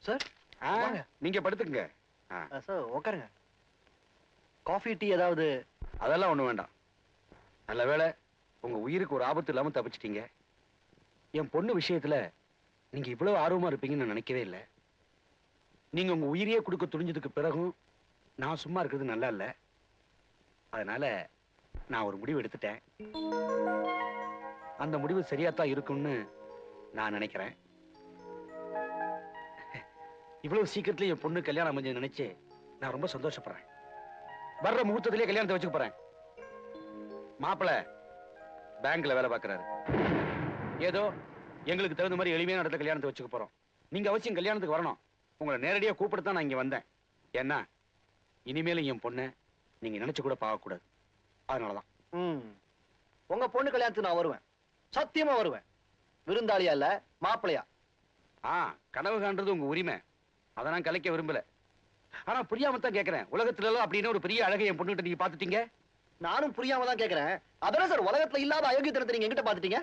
Sir நீங்க படுத்துக்கங்க. Sir உட்காருங்க. Coffee tea ஏதாவது? அதெல்லாம் ஒண்ணு வேண்டாம். நல்ல வேளை உங்க உயிருக்கு ஒரு ஆபத்து இல்லாம தப்பிச்சிட்டீங்க. என் பொண்ணு விஷயத்துல நீங்க இவ்வளவு ஆர்வமா இருப்பீங்கன்னு நான் நினைக்கவே இல்லை. நீங்க உங்க உயிரையே கொடுக்க துணிஞ்சதுக்கு பிறகும் நான் சும்மா இருக்கிறது நல்லா இல்ல. அதனால நான் ஒரு முடிவு எடுத்துட்டேன். அந்த முடிவு சரியாத்தான் இருக்கும்னு நான் நினைக்கிறேன். இவ்வளவு சீக்கிரத்துல என் பொண்ணு கல்யாணம் அமைஞ்சு நினைச்சு நான் ரொம்ப சந்தோஷப்படுறேன். வர்ற முகூர்த்தத்திலேயே கல்யாணத்தை வச்சுக்க போறேன். மாப்பிள்ளை பேங்க்ல வேலை பார்க்கறாரு. ஏதோ எங்களுக்கு தகுந்த மாதிரி எளிமையான இடத்துல கல்யாணத்தை வச்சுக்க போறோம். நீங்க அவசியம் கல்யாணத்துக்கு வரணும். உங்களை நேரடியா கூப்பிடத்தான் நான் இங்க வந்தேன். ஏன்னா இனிமேலும் என் பொண்ணு நீங்க நினைச்சு கூட பார்க்க கூடாது. அதனாலதான். உங்க பொண்ணு கல்யாணத்துக்கு நான் வருவேன். சத்தியமா வருவேன். விருந்தாளியா இல்ல மாப்பிளையா. கனவு காண்றது உங்க உரிமை. அதை நான் கலைக்க விரும்பல. ஆனா புரியாம தான் கேட்கிறேன். உலகத்துல எல்லாம் அப்படின்னு ஒரு பெரிய அழகை என் பொண்ணுகிட்ட நீங்க பாத்துட்டீங்க. நானும் புரியாம தான் கேட்கிறேன். அதான் சார் உலகத்துல இல்லாத அயோக்கியத்தனத்தை நீங்க எங்கிட்ட பாத்துட்டீங்க.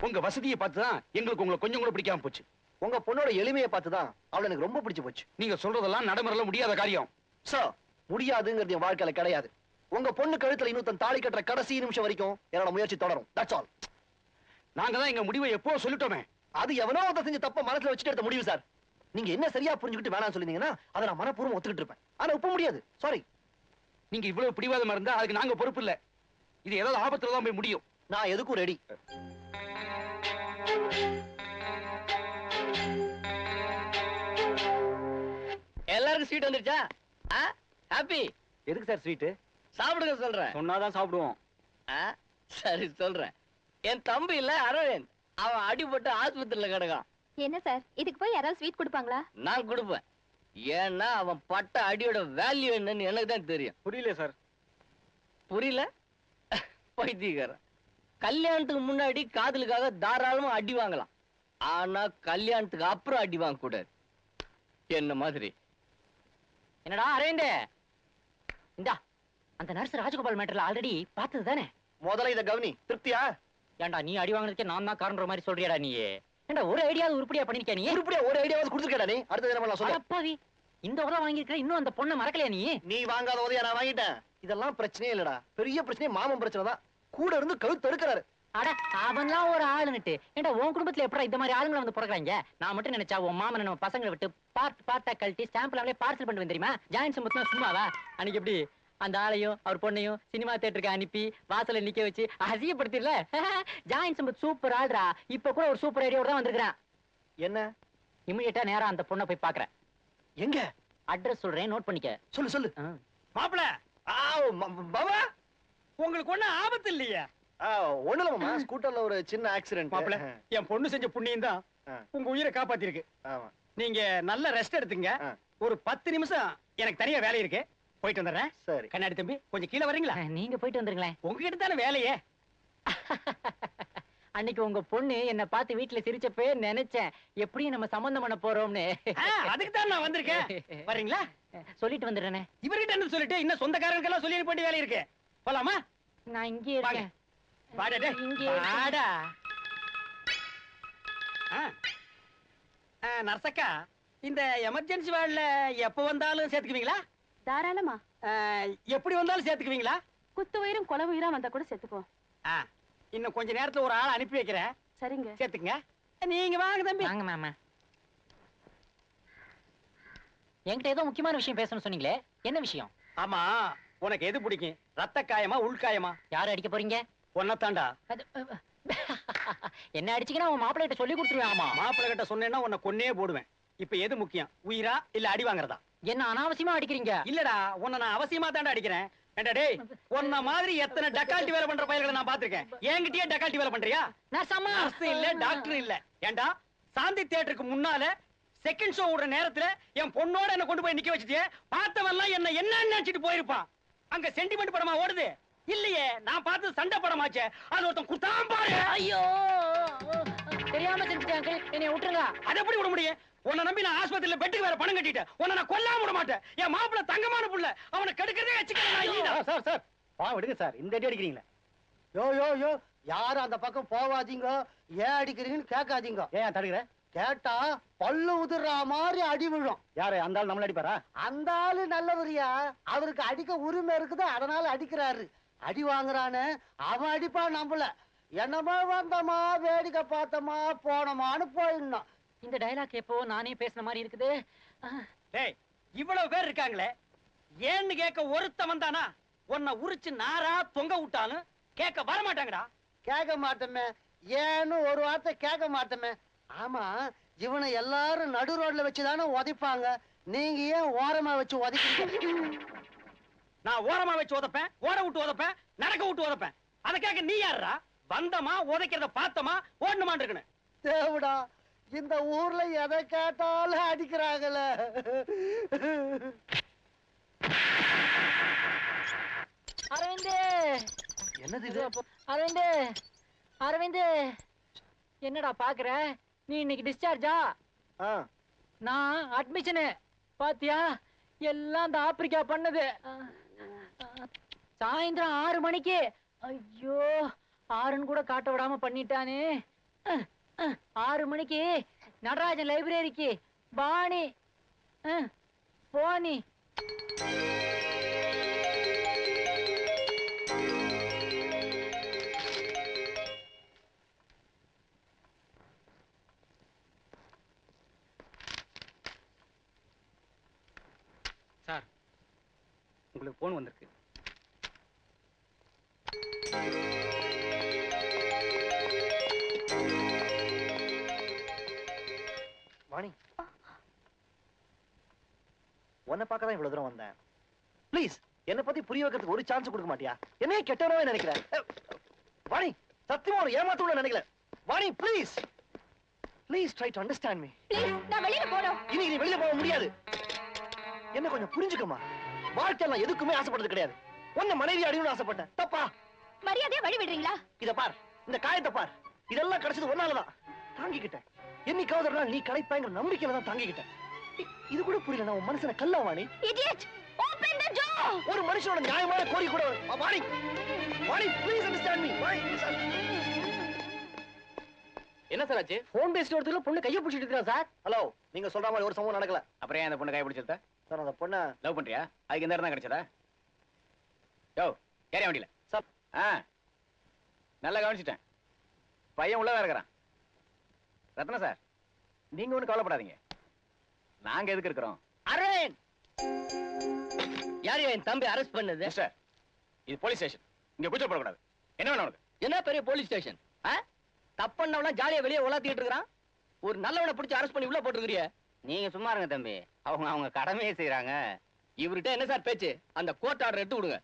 உங்க வசதியை பார்த்துதான் எங்களுக்கு உங்களை கொஞ்சம் கூட பிடிக்காம போச்சு. உங்க பொண்ணோட எளிமையை பார்த்துதான் அவளை எனக்கு ரொம்ப பிடிச்சு போச்சு. நீங்க சொல்றதெல்லாம் நடைமுறையில முடியாத காரியம். சார் முடியாதுங்கிறது என் வாழ்க்கையில கிடையாது. உங்க பொண்ணு கழுத்துல இன்னும் தாலி கட்டுற கடைசி நிமிஷம் வரைக்கும் என்னோட முயற்சி தொடரும். That's all. நாங்க தான் எங்க முடிவை எப்போ சொல்லிட்டோமே. அது எவனோ ஒருத்த செஞ்ச தப்ப மனசுல வச்சுட்டு எடுத்த முடிவு சார். நீங்க என்ன சரியா புரிஞ்சுக்கிட்டு வேணாம்னு சொல்லிருந்தீங்கன்னா அதை நான் மனப்பூர்வம் ஒத்துக்கிட்டு இருப்பேன். ஆனா இப்ப முடியாது. சாரி. நீங்க இவ்வளவு பிடிவாதமா இருந்தா அதுக்கு நாங்க பொறுப்பு இல்ல. இது ஏதாவது ஆபத்துல தான் போய் முடியும். நான் எதுக்கும் ரெடி. எல்லாருக்கும் ஸ்வீட் வந்துருச்சா? ஹாப்பி. எதுக்கு சார் ஸ்வீட்? சாப்பிடுங்க சொல்றேன். சொன்னாதான் சாப்பிடுவோம். சரி சொல்றேன். என் தம்பி இல்ல அரவிந்த், அவன் அடிபட்டு ஆஸ்பத்திரியில கிடக்கான். என்ன சார் இதுக்கு போய் யாராவது ஸ்வீட் கொடுப்பாங்களா? நான் கொடுப்பேன். ஏன்னா அவன் பட்ட அடியோட வேல்யூ என்னன்னு எனக்கு தான் தெரியும். புரியல சார். புரியல? பைத்தியக்காரன். கல்யாணத்துக்கு முன்னாடி காதலுக்காக தாராளமா அடி வாங்கலாம். ஆனா கல்யாணத்துக்கு அப்புறம் அடி வாங்க கூடாது. என்ன மாதிரி. என்னடா அரவிந்த், இந்தா அந்த நர்ஸ் ராஜகோபால் மேட்டர்ல ஆல்ரெடி பார்த்தது தானே? முதல்ல இத கவனி. திருப்தியா? ஏன்டா நீ அடி வாங்குறதுக்கே நான் தான் காரணம் மாதிரி சொல்றியாடா நீ? ஏன்டா ஒரு ஐடியாவது உருப்படியா பண்ணிருக்கியா நீ? உருப்படியா ஒரு ஐடியாவது கொடுத்துருக்கடா நீ? அடுத்து என்ன பண்ணலாம் சொல்லு. அப்பாவி, இந்த உதவ வாங்கிருக்க இன்னும் அந்த பொண்ணை மறக்கலையா நீ? நீ வாங்காத உதவியா நான் வாங்கிட்டேன். இதெல்லாம் பிரச்சனையே இல்லடா. பெரிய பிரச்சனை மாமன் பிரச்சனை தான். கூட இருந்து கழுத்து எடுக்கிறாரு. அட அவன்லாம் ஒரு ஆளுன்னுட்டு. ஏன்டா உன் குடும்பத்துல எப்படா இந்த மாதிரி ஆளுங்களை வந்து பிறகுறாங்க? நான் மட்டும் நினைச்சா உன் மாமன் நம்ம பசங்களை விட்டு பார்ட்டா கழட்டி ஸ்டாம்ப்ல பார்சல் பண்ணிட்டு வந்து தெரியுமா? ஜாயின் சம்பத்துனா சும்மாவா? அன்னைக்கு எப்படி அந்த ஆளையும் அவர் பொண்ணையும் சினிமா தியேட்டருக்கு அனுப்பி வாசல்ல நிக்க வச்சு அசிங்கப்படுத்திடல? ஜாயின் சம்பத் சூப்பர் ஆள்ரா. இப்ப கூட ஒரு சூப்பர் ஐடியாவோட தான் வந்திருக்கான். என்ன? இமிடியேட்டா நேரா அந்த பொண்ணை போய் பாக்குறேன். எங்க? அட்ரஸ் சொல்றேன், நோட் பண்ணிக்க. சொல்லு சொல்லு. மாப்பிள, பாபா உங்களுக்கு ஒண்ணு ஆபத்து இல்லையா? ஒண்ணு இல்ல மாமா, ஸ்கூட்டர்ல ஒரு சின்ன ஆக்சிடென்ட். மாப்பிள, என் பொண்ணு செஞ்ச புண்ணியம் தான் உங்க உயிரை காப்பாத்திருக்கு. நீங்க நல்ல ரெஸ்ட் எடுத்துங்க. ஒரு 10 நிமிஷம் எனக்கு தனியா வேலை இருக்கு, போயிட்டு வந்துடுறேன். சரி. கண்ணாடி தம்பி, கொஞ்சம் கீழே வரீங்களா? நீங்க போயிட்டு வந்துருங்களேன். உங்ககிட்ட தானே வேலையே. அன்னைக்கு உங்க பொண்ணு என்ன பார்த்து வீட்டுல சிரிச்சப்பே நினைச்சேன் எப்படியும் நம்ம சம்பந்தம் பண்ண போறோம்னு. அதுக்கு தான் நான் வந்திருக்கேன். வரீங்களா? சொல்லிட்டு வந்துடுறேனே. இவர்கிட்ட என்ன சொல்லிட்டு இன்னும் சொந்தக்காரர்களுக்கெல்லாம் சொல்லி அனுப்ப வேண்டிய வேலை இருக்கு. போலாமா? நான் இங்கே இருக்கேன். வாடா இங்கே வாடா. நர்சக்கா, இந்த எமர்ஜென்சி வார்டுல எப்ப வந்தாலும் சேர்த்துக்குவீங்களா? தாராளமா. எப்படி வந்தாலும் சேர்த்துக்குவீங்களா? குத்து உயிரும் கொலை உயிரா வந்தா கூட சேர்த்துக்குவோம். இன்னும் கொஞ்ச நேரத்துல ஒரு ஆள் அனுப்பி வைக்கிறேன். சரிங்க, சேர்த்துங்க. நீங்க வாங்க தம்பி. வாங்க மாமா. என்கிட்ட ஏதோ முக்கியமான விஷயம் பேசணும்னு சொன்னீங்களே, என்ன விஷயம்? ஆமா, உனக்கு எது பிடிக்கும், ரத்த காயமா உள்காயமா? யாரு அடிக்க போறீங்க? ஒன்னத்தாண்டா. என்ன அடிச்சீங்கன்னா உன் மாப்பிள்ளை கிட்ட சொல்லி கொடுத்துருவேன். ஆமா, மாப்பிள்ளை கிட்ட சொன்னேன்னா உன்னை கொன்னே போடுவேன். இப்ப எது முக்கியம், உயிரா இல்ல அடி வாங்குறதா? என்ன அனாவசியமா அடிக்கிறீங்க? இல்லடா, உன்னை நான் அவசியமா தாண்டா அடிக்கிறேன். ஏண்டா டேய், உன்ன மாதிரி எத்தனை டக்கால்ட்டி வேலை பண்ற பயல்களை நான் பாத்திருக்கேன். என்கிட்டயே டக்கால்ட்டி வேலை பண்றியா? நர்ஸ் இல்ல, டாக்டர் இல்ல. ஏண்டா, சாந்தி தியேட்டருக்கு முன்னால செகண்ட் ஷோ ஓடுற நேரத்துல என் பொண்ணோட என்ன கொண்டு போய் நிக்க வச்சிட்டியே, பார்த்தவெல்லாம் என்ன நினைச்சிட்டு போயிருப்பான். அங்க சென்டிமெண்ட் படமா ஓடுது இல்லையே? நான் பார்த்து சண்டை படமாச்சே, அது ஒருத்தன் குத்தாம் பாரு. ஐயோ, தெரியாம செஞ்சுட்டேன் அங்கிள், என்னை விட்டுருங்க. அதை எப்படி விட முடியும்? உன்னை நம்பி நான் ஆஸ்பத்திரியில பெட்டுக்கு வேற பணம் கட்டிட்டேன். உன்னை நான் கொல்லாம விட மாட்டேன். என் மாப்பிள்ள தங்கமான புள்ள, அவனை கெடுக்கிறதே வச்சுக்கிறேன். சார் சார் பா விடுங்க சார், இந்த அடி அடிக்கிறீங்களா? யோ யோ யோ, யாரும் அந்த பக்கம் போவாதீங்க. ஏன் அடிக்கிறீங்கன்னு கேட்காதீங்க. ஏன் தடுக்கிற? கேட்டா பல்லு உதிர்ற மாதிரி அடி விழும். யாரு அந்த ஆள் நம்மள அடிப்பாரா? அந்த ஆளு நல்லவரியா, அவருக்கு அடிக்க உரிமை இருக்குது, அதனால அடிக்கிறாரு. அடி வாங்குறானு அவன் அடிப்பா நம்பல. என்னமா வந்தமா வேடிக்கை பார்த்தமா போனமான்னு போயிடணும். இந்த டயலாக் எப்போ நானே பேசுன மாதிரி இருக்குது. டேய், இவ்வளவு பேர் இருக்காங்களே, ஏன்னு கேட்க ஒருத்தவன் தானா? உன்னை உரிச்சு நாரா தொங்க விட்டாலும் கேட்க வர மாட்டாங்கடா. கேட்க மாட்டோமே, ஏன்னு ஒரு வார்த்தை கேட்க மாட்டோமே. ஆமா, இவனை எல்லாரும் நடு ரோட்ல வச்சுதானே உதைப்பாங்க, நீங்க ஏன் ஓரமா வச்சு உதைக்கிறீங்க? நான் ஓரமா வச்சு உதப்பேன், ஓட விட்டு உதப்பேன், நடக்க விட்டு உதப்பேன். அதை கேட்க நீ யாருடா? வந்தமா உதைக்கிறத பார்த்தமா ஓடணுமான் இருக்கணும். தேவடா, இந்த ஊர்ல எதை கேட்டாலும் அடிக்கிறாங்களே. அரவிந்த், என்னது இது? அரவிந்த், அரவிந்த், என்னடா பாக்குற? நீ இன்னைக்கு டிஸ்சார்ஜா? ஆ, நான் அட்மிஷனு. பாத்தியா, எல்லாம் இந்த ஆப்பிரிக்கா பண்ணது. சாயந்தரம் 6 மணிக்கு. ஐயோ, 6ன்னு கூட காட்ட விடாம பண்ணிட்டானே. 6 மணிக்கு நடராஜன் லைப்ரரிக்கு பாணி போனி. சார், உங்களுக்கு போன் வந்திருக்கு. வாணி, உன்னை பார்க்க தான் இவ்வளவு தூரம் வந்தேன். ப்ளீஸ், என்னை பத்தி புரிய வைக்கிறதுக்கு ஒரு சான்ஸ் கொடுக்க மாட்டியா? என்னைய கெட்டவனாவே நினைக்கிறேன். வாணி, சத்தியமா ஒரு ஏமாத்தணும்னு நினைக்கல. Vani, please please try to understand me. Please, நான் வெளியில போறோம். இன்னைக்கு நீ வெளியில போக முடியாது. என்ன கொஞ்சம் புரிஞ்சுக்கமா. வாழ்க்கையில நான் எதுக்குமே ஆசைப்பட்டது கிடையாது. உன்னை மனைவி அடிக்கணும்னு ஆசைப்பட்டேன். தப்பா? மரியாதையா வழி விடுறீங்களா? இத பார், இந்த காயத்தை பார். இதெல்லாம் கிடைச்சது ஒன்னாலதான். தாங்கிக்கிட்டேன். என்னைக்காவது ஒரு நாள் நீ கிடைப்பாங்கிற நம்பிக்கையில தான் தாங்கிக்கிட்டேன். இது கூட புரியல. நான் உன் மனசுல கல்லா வாணி. இடியட், ஓபன் தி டோர். ஒரு மனுஷனோட நியாயமான கோரிக்கை கூட Vani. Vani, please understand me. Vani, என்ன சார் ஆச்சு? போன் பேசிட்டு வரதுக்குள்ள பொண்ணு கையை பிடிச்சிட்டு இருக்கா சார். ஹலோ, நீங்க சொல்ற மாதிரி ஒரு சம்பவம் நடக்கல. அப்புறம் ஏன் அந்த பொண்ணு கை பிடிச்சிருத்த? சார், அந்த பொண்ணை லவ் பண்றியா? அதுக்கு இந்த இடம் தான் கிடைச்சதா? யோ, ஏறியா வண்டியில? சார், நல்லா கவனிச்சிட்டேன். பையன் உள்ளதா இருக்கிறான். ரத்னா சார், நீங்க ஒண்ணும் கவலைப்படாதீங்க. நாங்க எதுக்கு இருக்கிறோம்? அரேன், யார் என் தம்பி அரெஸ்ட் பண்ணது? மிஸ்டர், இது போலீஸ் ஸ்டேஷன். இங்க கூச்சப்படக்கூடாது. என்ன வேணும் உனக்கு? என்ன பெரிய போலீஸ் ஸ்டேஷன்? தப்பண்ணவனா ஜாலியா வெளியே உலாத்திட்டு இருக்கான். ஒரு நல்லவனை பிடிச்சி அரெஸ்ட் பண்ணி உள்ள போட்டுருக்கிறிய. நீங்க சும்மா இருங்க தம்பி. அவங்க கடமையை செய்யறாங்க. இவர்கிட்ட என்ன சார் பேச்சு? அந்த கோர்ட் ஆர்டர் எடுத்து விடுங்க.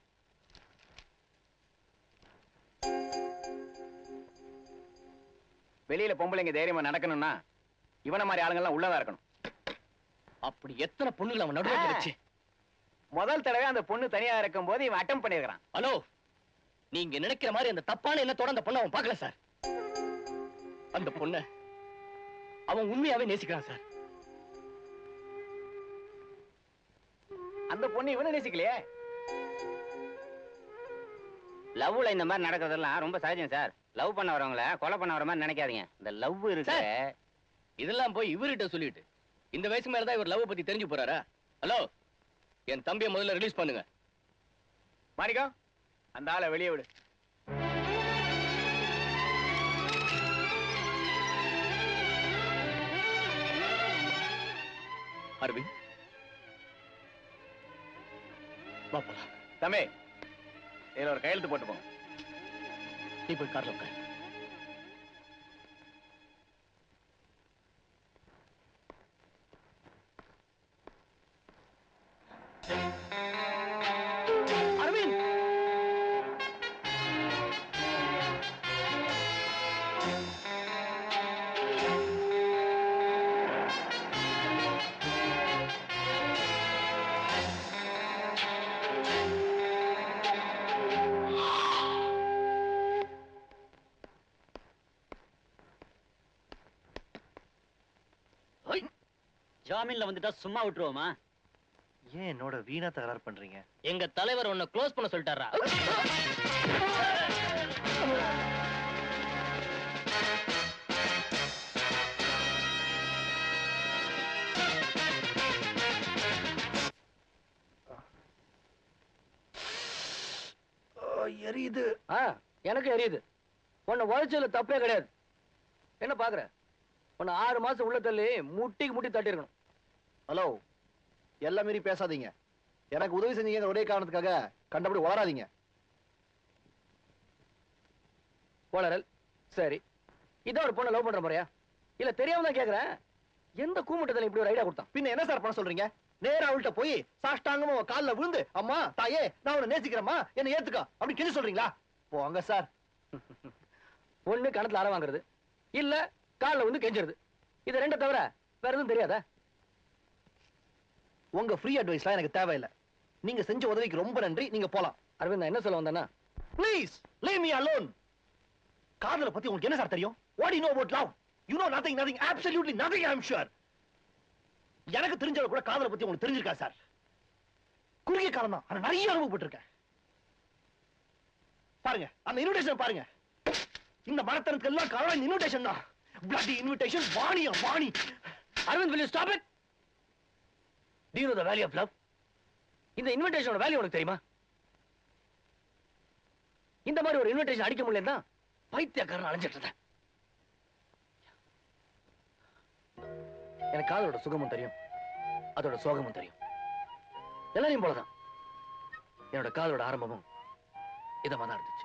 வெளியில பொம்பளைங்க தைரியமா நடக்கணும்னா இவன மாதிரி ஆளுங்கெல்லாம் உள்ளதா இருக்கணும். அப்படி எத்தனை பொண்ணுகள் அவன் நடுவே கிடைச்சு? முதல் தடவை அந்த பொண்ணு தனியா இருக்கும் போது இவன் அட்டம் பண்ணிருக்கான். ஹலோ, நீங்க நினைக்கிற மாதிரி அந்த தப்பான எண்ணத்தோட அந்த பொண்ணை அவன் பார்க்கல சார். அந்த பொண்ண அவன் உண்மையாவே நேசிக்கிறான் சார். அந்த பொண்ணு இவனை நேசிக்கலையே. லவ்ல இந்த மாதிரி நடக்கிறதெல்லாம் ரொம்ப சகஜம் சார். லவ் பண்ண வரவங்கள கொலை பண்ண வர மாதிரி நினைக்காதீங்க. இந்த லவ் இருக்கு, இதெல்லாம் போய் இவர்கிட்ட சொல்லிட்டு இந்த வயசு மேலதான் இவர் லவ் பத்தி தெரிஞ்சு போறாரா? ஹலோ, என் தம்பியை முதல்ல ரிலீஸ் பண்ணுங்க. மாணிக்கம், அந்த ஆளை வெளியே விடு. அரவிந்த், வா போலாம். தம்பி, இதுல ஒரு கையெழுத்து போட்டு போங்க. நீ போய் கார்ல உட்காரு. அரவிந்த், ஜாமீன்ல வந்துட்டா சும்மா விட்டுருவோமா? ஏன் என்னோட வீணா தகராறு பண்றீங்க? எங்க தலைவர் உன்னை க்ளோஸ் பண்ண சொல்லிட்டாரா? எரியுது. எனக்கு எரியுது. உன்னை உழைச்சதுல தப்பே கிடையாது. என்ன பாக்குற? உன்னை 6 மாசம் உள்ள தள்ளி முட்டிக்கு முட்டி தட்டி இருக்கணும். ஹலோ, எல்லாம் மீறி பேசாதீங்க. எனக்கு உதவி செஞ்சீங்க ஒரே காரணத்துக்காக கண்டபடி வளராதீங்க. வளரல் சரி. இதான் ஒரு பொண்ணை லவ் பண்ற முறையா? இல்ல தெரியாம தான் கேக்குறேன். எந்த கூமுட்டத்துல இப்படி ஒரு ஐடியா கொடுத்தான்? பின்ன என்ன சார் பண்ண சொல்றீங்க? நேரா அவள்கிட்ட போய் சாஷ்டாங்கமா கால்ல விழுந்து, அம்மா தாயே நான் உன்னை நேசிக்கிறேம்மா என்ன ஏத்துக்க அப்படி கெஞ்சி சொல்றீங்களா? போங்க சார். ஒண்ணு கணத்துல அற வாங்குறது, இல்ல கால்ல வந்து கெஞ்சுறது. இது ரெண்ட தவிர வேற எதுவும் தெரியாதா? உங்க ஃப்ரீ அட்வைஸ்லாம் எனக்கு தேவையில்லை. நீங்க செஞ்ச உதவிக்கு ரொம்ப நன்றி. நீங்க போலாம். அரவிந்த், நான் என்ன சொல்ல வந்தேன்னா, ப்ளீஸ் லீவ் மீ அலோன். காதல பத்தி உங்களுக்கு என்ன சார் தெரியும்? What do you know about love? You know nothing, absolutely nothing, I am sure. எனக்கு தெரிஞ்சவங்க கூட காதல பத்தி உங்களுக்கு தெரிஞ்சிருக்கா சார்? குறுகிய காலம் தான், ஆனா நிறைய அனுபவப்பட்டிருக்கேன். பாருங்க அந்த இன்விடேஷன் பாருங்க. இந்த மரத்தனத்துக்கு எல்லாம் காரணம் இந்த இன்விடேஷன் தான். bloody invitation. வாணியா Vani. Aravind, will you stop it? Do you know the value of love? இந்த இன்விடேஷனோட வேல்யூ உனக்கு தெரியுமா? இந்த மாதிரி ஒரு இன்விடேஷன் அடிக்க முடியலன்னா பைத்தியக்காரன் அலைஞ்சிட்டு இருந்தேன். எனக்கு காதலோட சுகமும் தெரியும், அதோட சோகமும் தெரியும். எல்லாரையும் போலதான் என்னோட காதலோட ஆரம்பமும் இதமா தான் இருந்துச்சு.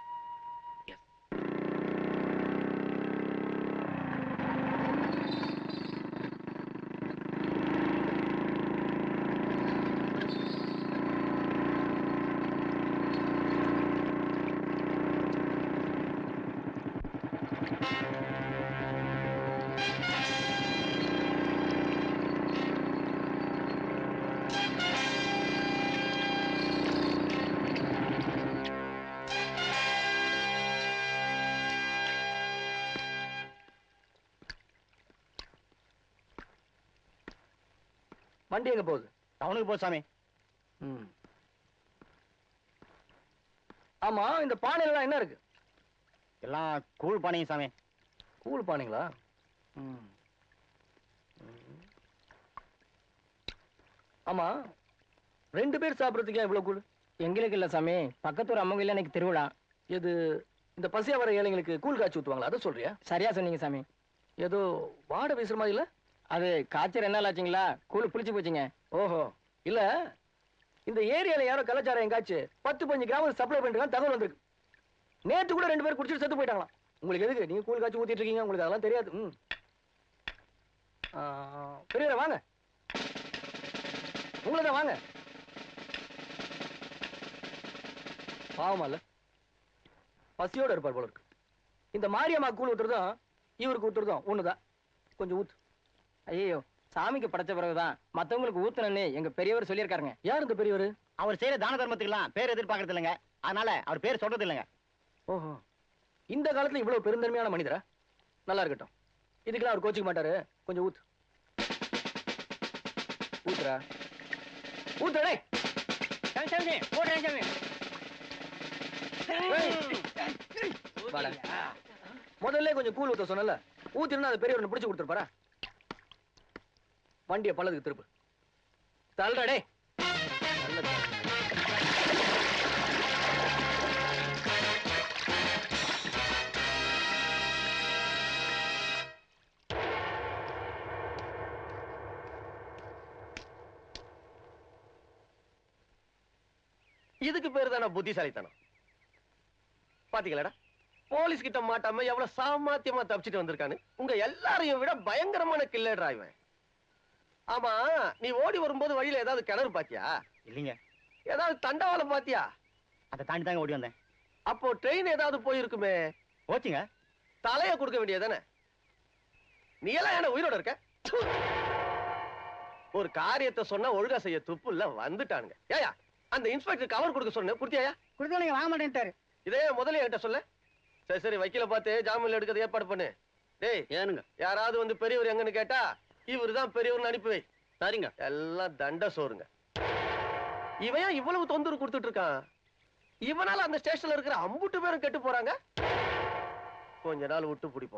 வண்டி எங்க போகுது? டவுனுக்கு போ சாமி. ஆமா, இந்த பானையில என்ன இருக்கு? எல்லாம் கூழ் பானைங்க சாமி. கூழ் பானைங்களா? ஆமா, 2 பேர் சாப்பிடறதுக்கு இவ்வளவு கூழ்? எங்களுக்கு இல்ல சாமி, பக்கத்தூர் அம்மங்க இல்ல இன்னைக்கு திருவிழா. எது இந்த பசியா வர ஏழைங்களுக்கு கூழ் காய்ச்சி ஊத்துவாங்களா? அதை சொல்றியா? சரியா சொன்னீங்க சாமி. ஏதோ வாடை வீசுற மாதிரி இல்ல? அது காய்ச்சல் என்ன ஆச்சுங்களா, கூழ் புளிச்சு போச்சுங்க. ஓஹோ, இல்ல இந்த ஏரியால யாரோ கலாச்சாரம் எங்காச்சு 10-15 கிராமம் சப்ளை பண்ணிட்டு தகவல் வந்திருக்கு. நேற்று கூட 2 பேர் குடிச்சிட்டு செத்து போயிட்டாங்களாம். உங்களுக்கு எதுக்கு? நீங்க கூழ் காய்ச்சி ஊத்திட்டு இருக்கீங்க, உங்களுக்கு அதெல்லாம் தெரியாது. பெரியவரே வாங்க, உங்களதான் வாங்க. பாவமா இல்ல? பசியோட இருப்பார் போல இருக்கு. இந்த மாரியம்மா கூழ் ஊத்துறதும் இவருக்கு ஊத்துறதும் ஒண்ணுதான். கொஞ்சம் ஊத்து. ஐயோ, சாமிக்கு படைச்ச பிறகுதான் மத்தவங்களுக்கு ஊத்தணும்னு எங்க பெரியவர் சொல்லியிருக்காருங்க. யார் இந்த பெரியவர்? அவர் செய்யற தான தர்மத்துக்கெல்லாம் பேர் எதிர்பார்க்கறது இல்லைங்க, அதனால அவர் பேர் சொல்றது இல்லைங்க. ஓஹோ, இந்த காலத்துல இவ்வளவு பெருந்தன்மையான மனிதரா? நல்லா இருக்கட்டும், இதுக்கெல்லாம் அவர் கோச்சிக்க மாட்டாரு. கொஞ்சம் ஊத்து. ஊத்துறா, ஊத்துறே. முதல்ல கொஞ்சம் கூழ் ஊத்த சொன்னல, ஊத்தினா அது பெரியவர் பிடிச்சு கொடுத்துருப்பாரா? வண்டியை பள்ளத்துக்கு திருப்பு. தள்ளுறடே. இதுக்கு பேரு தானே புத்திசாலித்தனம். பாத்தீங்களா, போலீஸ் கிட்ட மாட்டாம எவ்வளவு சாமர்த்தியமா தப்பிச்சுட்டு வந்திருக்கான்னு. உங்க எல்லாரையும் விட பயங்கரமான கில்லர் இவன். ஆமா, நீ ஓடி வரும்போது வழியில ஏதாவது கிணறு பாத்தியா? இல்லைங்க. ஏதாவது தண்டவாளம் பாத்தியா? அதை தாண்டி தாங்க ஓடி வந்தேன். அப்போ ட்ரெயின் ஏதாவது போயிருக்குமே? போச்சுங்க. தலைய கொடுக்க வேண்டியதானே? நீ எல்லாம் என்ன உயிரோட இருக்க? ஒரு காரியத்தை சொன்னா ஒழுங்கா செய்ய துப்பு இல்ல வந்துட்டானுங்க. ஏயா, அந்த இன்ஸ்பெக்டர் கவர் கொடுக்க சொன்ன குடுத்தியா? கொடுத்தா வாங்க மாட்டேன்ட்டாரு. இதே முதல்ல என்கிட்ட சொல்ல. சரி சரி, வக்கீல பார்த்து ஜாமீன்ல எடுக்கிறது ஏற்பாடு பண்ணு. டேய் ஏனுங்க? யாராவது வந்து பெரியவர் எங்கன்னு கேட்டா இவரு தான் பெரியவர்னு அனுப்பி வை. சரிங்க. எல்லாம் தண்ட சோறுங்க. இவன் இவ்வளவு தொந்தரவு கொடுத்துட்டு இருக்கான். இவனால அந்த ஸ்டேஷன்ல இருக்கிற அம்புட்டு பேரும் கெட்டு போறாங்க. கொஞ்ச நாள் விட்டு பிடிப்போம்.